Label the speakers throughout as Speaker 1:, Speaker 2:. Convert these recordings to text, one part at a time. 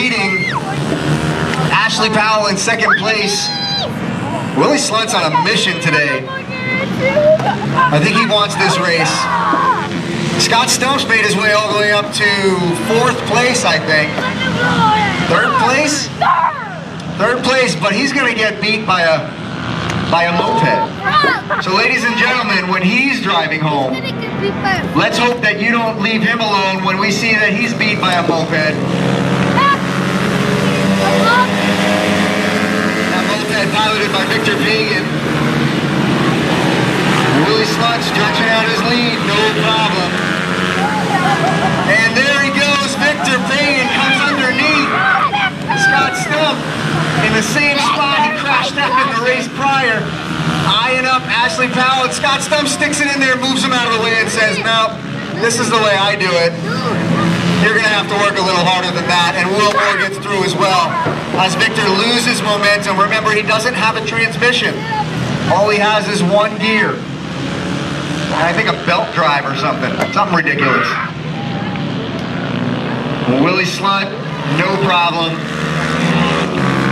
Speaker 1: leading. Ashley Powell in second place. Willie Slunt's on a mission today. I think he wants this race. Scott Stump's made his way all the way up to 4th place, I think. 3rd place? 3rd place, but he's going to get beat by a moped. So ladies and gentlemen, when he's driving home, let's hope that you don't leave him alone when we see that he's beat by a moped. That moped piloted by Victor Pagan. Willie Slunt stretching out his lead, no problem. And there he goes, Victor Pagan comes underneath Scott Stump in the same spot he crashed out in the race prior. Eyeing up Ashley Powell, and Scott Stump sticks it in there, moves him out of the way and says, no, this is the way I do it. You're going to have to work a little harder than that, and Will Moore gets through as well. As Victor loses momentum, remember he doesn't have a transmission. All he has is one gear. I think a belt drive or something ridiculous. Willie Slunt, no problem.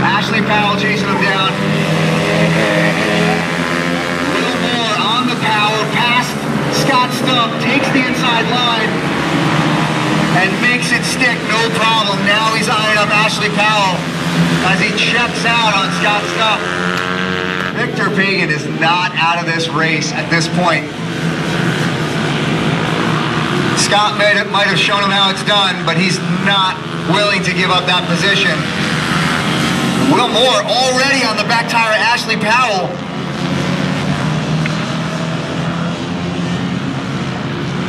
Speaker 1: Ashley Powell chasing him down. Will Moore on the power, past Scott Stump, takes the inside line and makes it stick, no problem. Now he's eyeing up Ashley Powell as he checks out on Scott Stump. Victor Pagan is not out of this race at this point. Scott might have shown him how it's done, but he's not willing to give up that position. Will Moore already on the back tire of Ashley Powell.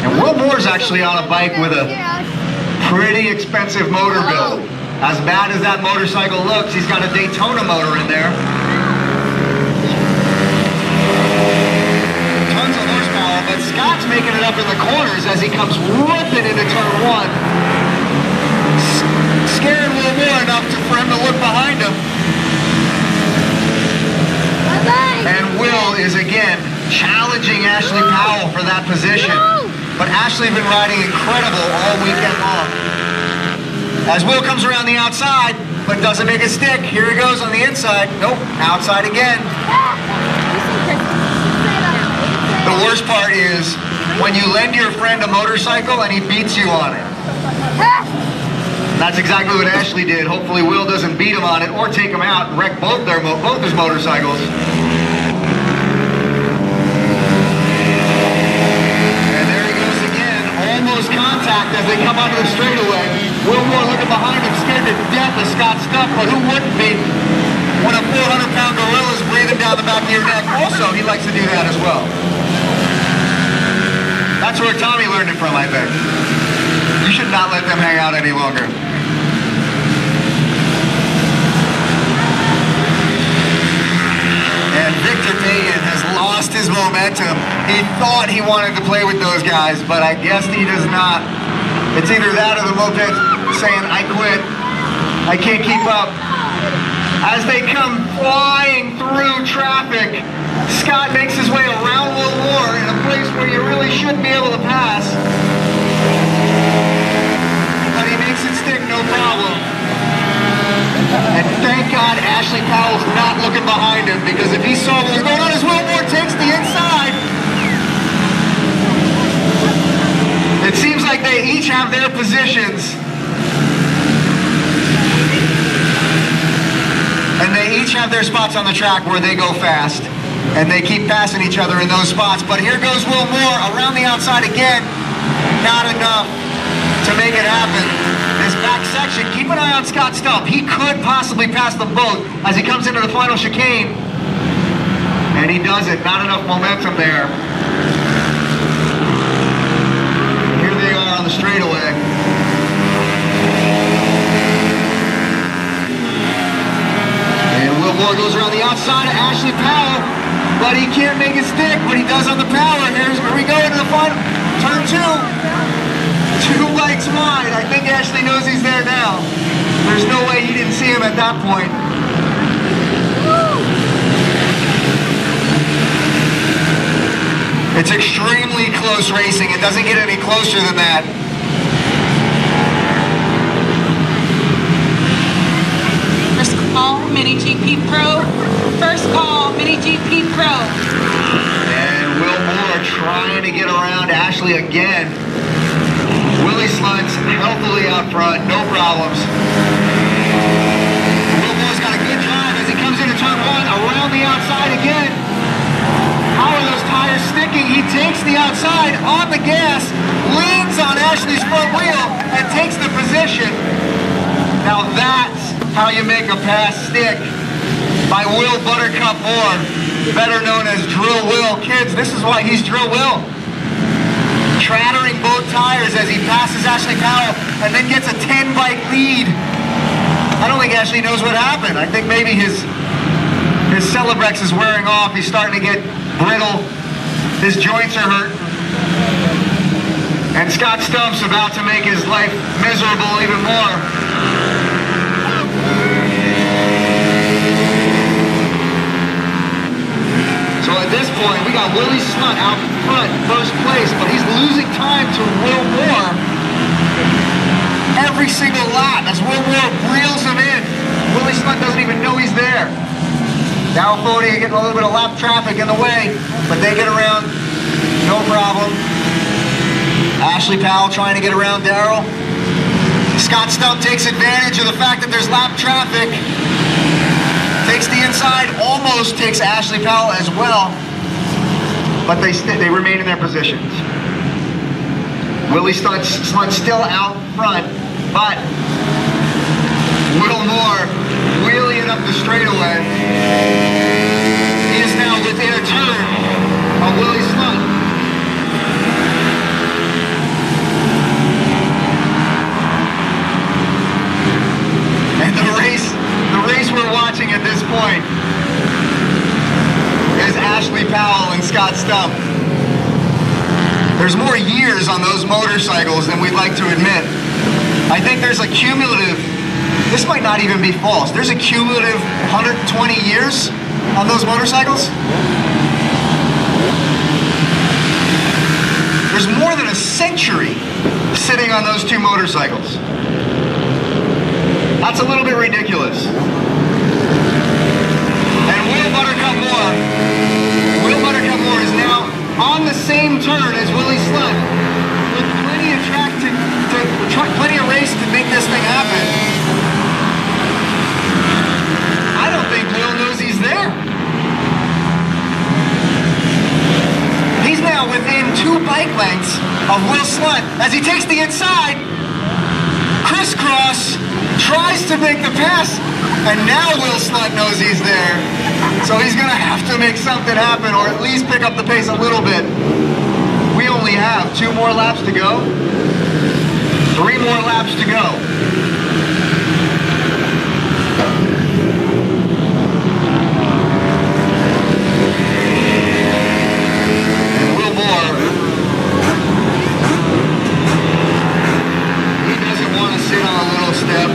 Speaker 1: And Will Moore's actually on a bike with a pretty expensive motor build. As bad as that motorcycle looks, he's got a Daytona motor in there. Tons of horsepower, but Scott's making it up in the corners as he comes ripping into turn 1. Scaring Will Moore enough for him to look behind him. And Will is again challenging Ashley Powell for that position. But Ashley's been riding incredible all weekend long. As Will comes around the outside, but doesn't make it stick. Here he goes on the inside. Nope, outside again. The worst part is when you lend your friend a motorcycle and he beats you on it. That's exactly what Ashley did. Hopefully Will doesn't beat him on it or take him out and wreck both his motorcycles. And there he goes again, almost contact as they come onto the straightaway. Will Moore looking behind him, scared to death of Scott Stump, but who wouldn't be when a 400-pound gorilla is breathing down the back of your neck? Also, he likes to do that as well. That's where Tommy learned it from, I think. You should not let them hang out any longer. And Victor Pagan has lost his momentum. He thought he wanted to play with those guys, but I guess he does not. It's either that or the moped saying, I quit. I can't keep up. As they come flying through traffic, Scott makes his way around Will Moore in a place where you really shouldn't be able to pass. But he makes it stick, no problem. And thank God Ashley Powell's not looking behind him, because if he saw what was going on as Will Moore takes the inside. It seems like they each have their positions. And they each have their spots on the track where they go fast. And they keep passing each other in those spots. But here goes Will Moore around the outside again. Not enough to make it happen. This back section, keep an eye on Scott Stump. He could possibly pass them both as he comes into the final chicane. And he does it. Not enough momentum there. Here they are on the straightaway. And Will Moore goes around the outside of Ashley Powell, but he can't make it stick, but he does on the power. Here we go into the final. Turn 2. 2 lights wide. I think Ashley knows he's there now. There's no way he didn't see him at that point. It's extremely close racing. It doesn't get any closer than that.
Speaker 2: NJMINIGP Pro. First call, MiniGP Pro.
Speaker 1: And Will Moore trying to get around Ashley again. Willie Slunt's healthily out front, no problems. Will Moore's got a good drive as he comes into turn one, around the outside again. How are those tires sticking? He takes the outside on the gas, leans on Ashley's front wheel, and takes the position. Now that's how you make a pass stick by Will Buttercup Moore, better known as Drill Will. Kids, this is why he's Drill Will. Trattering both tires as he passes Ashley Powell and then gets a 10-bike lead. I don't think Ashley knows what happened. I think maybe his Celebrex is wearing off. He's starting to get brittle. His joints are hurt. And Scott Stump's about to make his life miserable even more. So at this point, we got Willie Slunt out front, first place, but he's losing time to Will Moore every single lap as Will Moore reels him in. Willie Slunt doesn't even know he's there. Dow 40 getting a little bit of lap traffic in the way, but they get around, no problem. Ashley Powell trying to get around Darrell. Scott Stump takes advantage of the fact that there's lap traffic. Takes the inside, almost takes Ashley Powell as well, but they remain in their positions. Willie Slunt still out front, but Will Moore wheeling up the straightaway. He is now within a turn of Willie Slunt. And the race we're watching at this point is Ashley Powell and Scott Stump. There's more years on those motorcycles than we'd like to admit. I think there's a cumulative, this might not even be false, there's a cumulative 120 years on those motorcycles. There's more than a century sitting on those two motorcycles. That's a little bit ridiculous. And Will Buttercup Moore is now on the same turn as Willie Slunt, with plenty of plenty of race to make this thing happen. I don't think Will knows he's there. He's now within 2 bike lengths of Will Slunt as he takes the inside, crisscross, tries to make the pass, and now Will Slunt knows he's there. So he's gonna have to make something happen, or at least pick up the pace a little bit. We only have 2 more laps to go. 3 more laps to go. And Will Moore, he doesn't want to sit on a little step.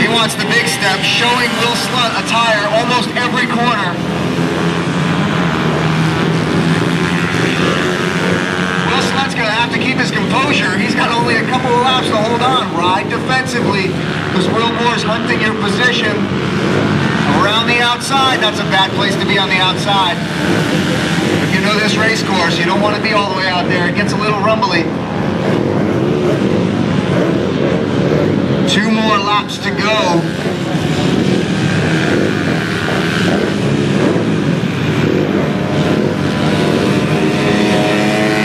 Speaker 1: He wants the big step, showing Will Slunt a tire almost every corner. Will Slunt's going to have to keep his composure. He's got only a couple of laps to hold on. Ride defensively, because Will Moore's hunting your position. Around the outside, that's a bad place to be on the outside. If you know this race course, you don't want to be all the way out there. It gets a little rumbly. 2 more laps to go.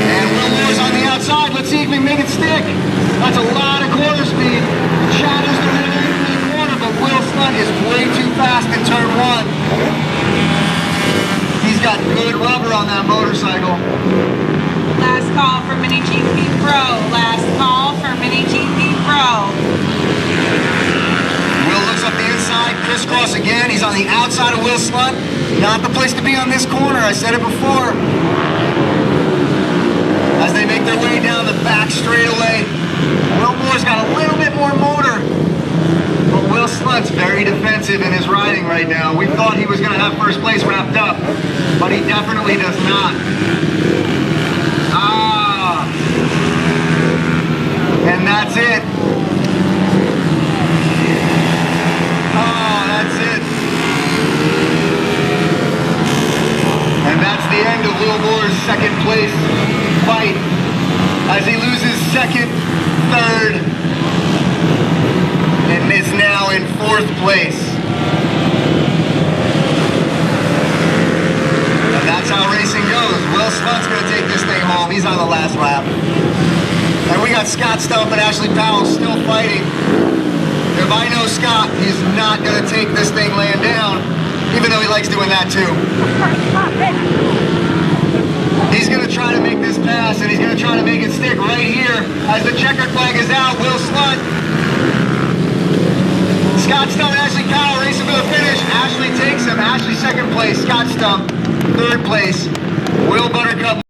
Speaker 1: And Will Moore's on the outside. Let's see if we can make it stick. That's a lot of corner speed. Shadows are in the corner, but Will Slunt is way too fast in turn 1. He's got good rubber on that motorcycle.
Speaker 2: Last call for MiniGP Pro. Last call for MiniGP Pro.
Speaker 1: Will looks up the inside, crisscross again. He's on the outside of Will Slunt. Not the place to be on this corner, I said it before. As they make their way down the back straightaway, Will Moore's got a little bit more motor. But Will Slunt's very defensive in his riding right now. We thought he was going to have first place wrapped up, but he definitely does not. And that's it. Oh, that's it. in 4th place. And that's how racing goes. Will Slunt's going to take this thing home. He's on the last lap. And we got Scott Stump and Ashley Powell still fighting. If I know Scott, he's not going to take this thing laying down, even though he likes doing that too. He's going to try to make this pass, and he's going to try to make it stick right here as the checkered flag is out. Will Slunt. Scott Stump and Ashley Powell racing for the finish. Ashley takes him. Ashley 2nd place. Scott Stump 3rd place. Will Buttercup